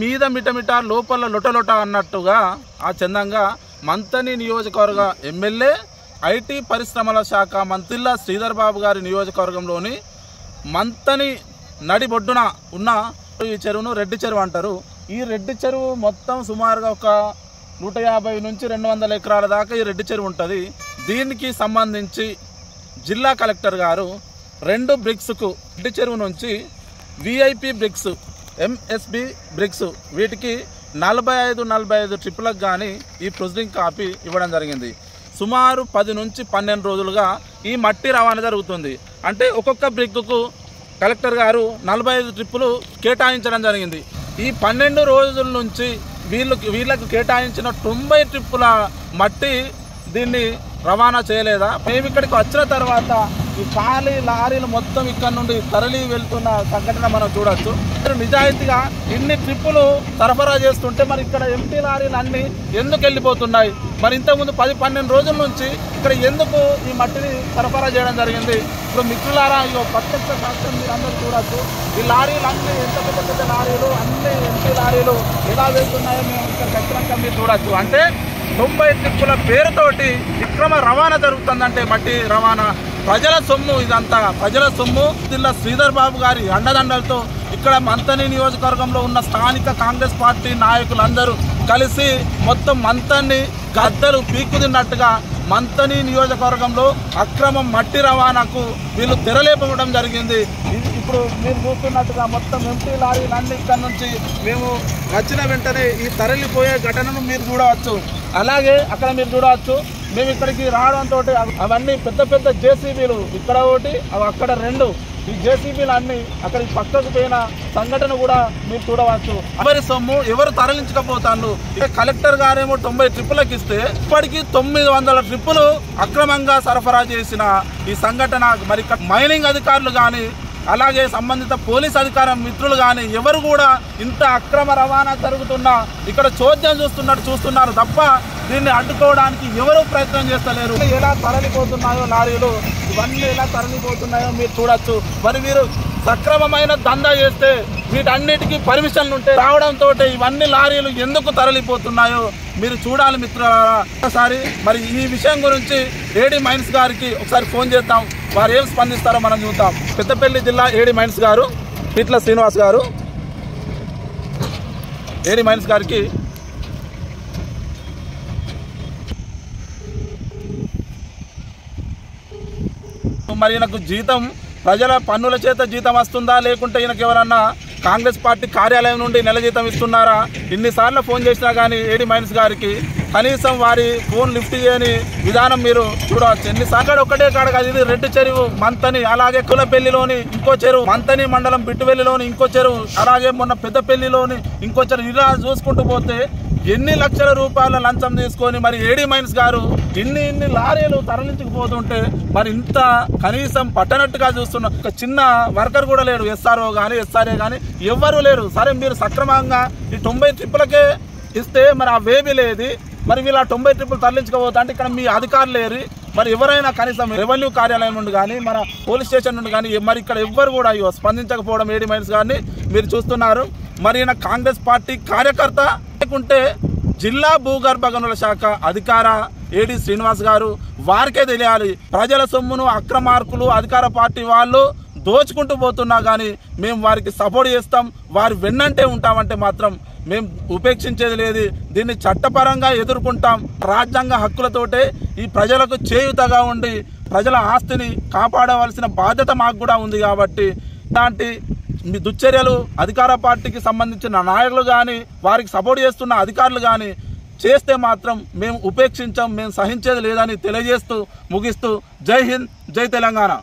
మీద మిటమిట లోపల లొటలొట అన్నట్టుగా ఆ చందంగా మంతని నియోజకవర్గ ఎమ్మెల్యే ఐటీ పరిశ్రమల శాఖ మంత్రిల శ్రీధర్ బాబు గారి నియోజకవర్గంలోని మంతని నడిబొడ్డున ఉన్న ఈ చెరువును రెడ్డి చెరువు అంటారు। ఈ రెడ్డి చెరువు మొత్తం సుమారుగా ఒక 150 నుంచి 200 ఎకరాల దాకా ఈ రెడ్డి చెరువు ఉంటుంది। దీనికి సంబంధించి జిల్లా కలెక్టర్ గారు 2 బ్రిక్స్కు రెడ్డి చెరువు నుంచి విఐపి బ్రిక్స్ ఎంఎస్బి బ్రిక్స్ వీటికి 45 ట్రిప్పులకు కానీ ఈ ప్రొసీడింగ్ కాపీ ఇవ్వడం జరిగింది। సుమారు 10 నుంచి 12 రోజులుగా ఈ మట్టి రవాణా జరుగుతుంది। అంటే ఒక్కొక్క బ్రిక్కు కలెక్టర్ గారు 45 ట్రిప్పులు కేటాయించడం జరిగింది। ఈ 12 రోజుల నుంచి వీళ్ళకు కేటాయించిన 90 ట్రిప్పుల మట్టి దీన్ని రవాణా చేయలేదా? మేము ఇక్కడికి వచ్చిన తర్వాత ఈ ఖాళీ లారీలు మొత్తం ఇక్కడ నుండి తరలి వెళ్తున్న సంఘటన మనం చూడొచ్చు। నిజాయితీగా ఇన్ని ట్రిప్పులు సరఫరా చేస్తుంటే మరి ఇక్కడ ఎంటీ లారీలు అన్నీ ఎందుకు వెళ్ళిపోతున్నాయి? మరి ఇంతకుముందు 10-12 రోజుల నుంచి ఇక్కడ ఎందుకు ఈ మట్టిని సరఫరా చేయడం జరిగింది? ఇప్పుడు మిత్రులారా ఇక ప్రత్యక్ష సాక్ష్యం మీరు అందరూ చూడొచ్చు। ఈ లారీలు అన్నీ ఎంత పెద్ద లారీలు అన్ని ఎంటీ లారీలు ఎలా వెళ్తున్నాయో మేము ఇక్కడ ఖచ్చితంగా మీరు చూడొచ్చు। అంటే 90 ట్రిప్పుల పేరుతోటి విక్రమ రవాణా జరుగుతుందంటే మట్టి రవాణా ప్రజల సొమ్ము, ఇదంతా ప్రజల సొమ్ము। జిల్లా శ్రీధర్ బాబు గారి అండదండలతో ఇక్కడ మంతని నియోజకవర్గంలో ఉన్న స్థానిక కాంగ్రెస్ పార్టీ నాయకులందరూ కలిసి మొత్తం మంతని గద్దలు పీక్కుతిన్నట్టుగా మంతని నియోజకవర్గంలో అక్రమ మట్టి రవాణాకు వీళ్ళు తెరలేపడం జరిగింది। ఇప్పుడు మీరు చూస్తున్నట్టుగా మొత్తం ఎంటీ లారీలన్నీ ఇక్కడ నుంచి మేము వచ్చిన వెంటనే ఈ తరలిపోయే ఘటనను మీరు చూడవచ్చు। అలాగే అక్కడ మీరు చూడవచ్చు మేము ఇక్కడికి రావడంతో అవన్నీ పెద్ద జేసీబీలు ఇక్కడ ఒకటి అక్కడ 2 ఈ జేసీబీలు అన్నీ అక్కడికి పక్కకు పోయిన సంఘటన కూడా మీరు చూడవచ్చు। ఎవరి సొమ్ము ఎవరు తరలించకపోతాను? కలెక్టర్ గారేమో 90 ట్రిప్పులకు ఇస్తే ఇప్పటికీ 900 ట్రిప్పులు అక్రమంగా సరఫరా చేసిన ఈ సంఘటన మరి ఇక్కడ మైనింగ్ అధికారులు కానీ అలాగే సంబంధిత పోలీస్ అధికార మిత్రులు కానీ ఎవరు కూడా ఇంత అక్రమ రవాణా జరుగుతున్నా ఇక్కడ చోద్యం చూస్తున్నారు తప్ప దీన్ని అడ్డుకోవడానికి ఎవరు ప్రయత్నం చేస్తలేరు। ఎలా తరలిపోతున్నాయో లారీలు ఇవన్నీ ఎలా తరలిపోతున్నాయో మీరు చూడొచ్చు। మరి మీరు సక్రమమైన దందా చేస్తే వీటన్నిటికీ పర్మిషన్లు ఉంటే రావడంతో ఇవన్నీ లారీలు ఎందుకు తరలిపోతున్నాయో మీరు చూడాలి మిత్రులారా। ఒకసారి మరి ఈ విషయం గురించి ఏడీ మైన్స్ గారికి ఒకసారి ఫోన్ చేద్దాం, వారు ఏం స్పందిస్తారో మనం చూద్దాం। పెద్దపల్లి జిల్లా ఏడీ మైన్స్ గారు పిట్ల శ్రీనివాస్ గారు ఏడీ మైన్స్ గారికి మరి ఈయనకు జీతం ప్రజల పన్నుల చేత జీతం వస్తుందా లేకుంటే ఈయనకు ఎవరన్నా కాంగ్రెస్ పార్టీ కార్యాలయం నుండి నెల జీతం ఇస్తున్నారా? ఇన్నిసార్లు ఫోన్ చేసినా కానీ ఏడీ మైన్స్ గారికి కనీసం వారి ఫోన్ లిఫ్ట్ చేయని విధానం మీరు చూడవచ్చు। ఎన్నిసార్లు ఒకటే కాడ కాదు, ఇది రెడ్డి చెరువు మంతని, అలాగే కులపల్లిలోని ఇంకో చెరువు, మంతని మండలం బిట్టువెల్లిలోని ఇంకో చెరువు, అలాగే మొన్న పెద్దపల్లిలోని ఇంకో చెరువు, ఇలా చూసుకుంటూ పోతే ఎన్ని లక్షల రూపాయల లంచం తీసుకొని మరి ఏడీ మైన్స్ గారు ఇన్ని లారీలు తరలించుకుపోతుంటే మరి ఇంత కనీసం పట్టనట్టుగా చూస్తున్న ఒక చిన్న వర్కర్ కూడా లేడు, ఎస్ఆర్ఓ కానీ ఎస్ఆర్ఏ కానీ ఎవ్వరూ లేరు। సరే మీరు సక్రమంగా ఈ 90 ట్రిప్పులకే ఇస్తే మరి ఆ వేబీ లేదు, మరి వీళ్ళ 90 ట్రిప్పులు తరలించుకోబోతా అంటే ఇక్కడ మీ అధికారులు లేరు, మరి ఎవరైనా కనీసం రెవెన్యూ కార్యాలయం నుండి కానీ మన పోలీస్ స్టేషన్ నుండి కానీ మరి ఇక్కడ ఎవ్వరు కూడా స్పందించకపోవడం ఏడీ మైన్స్ గారిని మీరు చూస్తున్నారు। మరి ఈయన కాంగ్రెస్ పార్టీ కార్యకర్త లేకుంటే జిల్లా భూగర్భ గనుల శాఖ అధికార ఏడీ శ్రీనివాస్ గారు వారికే తెలియాలి। ప్రజల సొమ్మును అక్రమార్కులు అధికార పార్టీ వాళ్ళు దోచుకుంటూ పోతున్నా కానీ మేము వారికి సపోర్ట్ చేస్తాం, వారి వెన్నంటే ఉంటామంటే మాత్రం మేము ఉపేక్షించేది లేదు। దీన్ని చట్టపరంగా ఎదుర్కొంటాం। రాజ్యాంగ హక్కులతోటే ఈ ప్రజలకు చేయుతగా ఉండి ప్రజల ఆస్తిని కాపాడవలసిన బాధ్యత మాకు కూడా ఉంది కాబట్టి ఇలాంటి మీ దుశ్చర్యలు అధికార పార్టీకి సంబంధించిన నాయకులు కానీ వారికి సపోర్ట్ చేస్తున్న అధికారులు కానీ చేస్తే మాత్రం మేము ఉపేక్షించాం, మేము సహించేది లేదని తెలియజేస్తూ ముగిస్తూ జై హింద్, జై తెలంగాణ।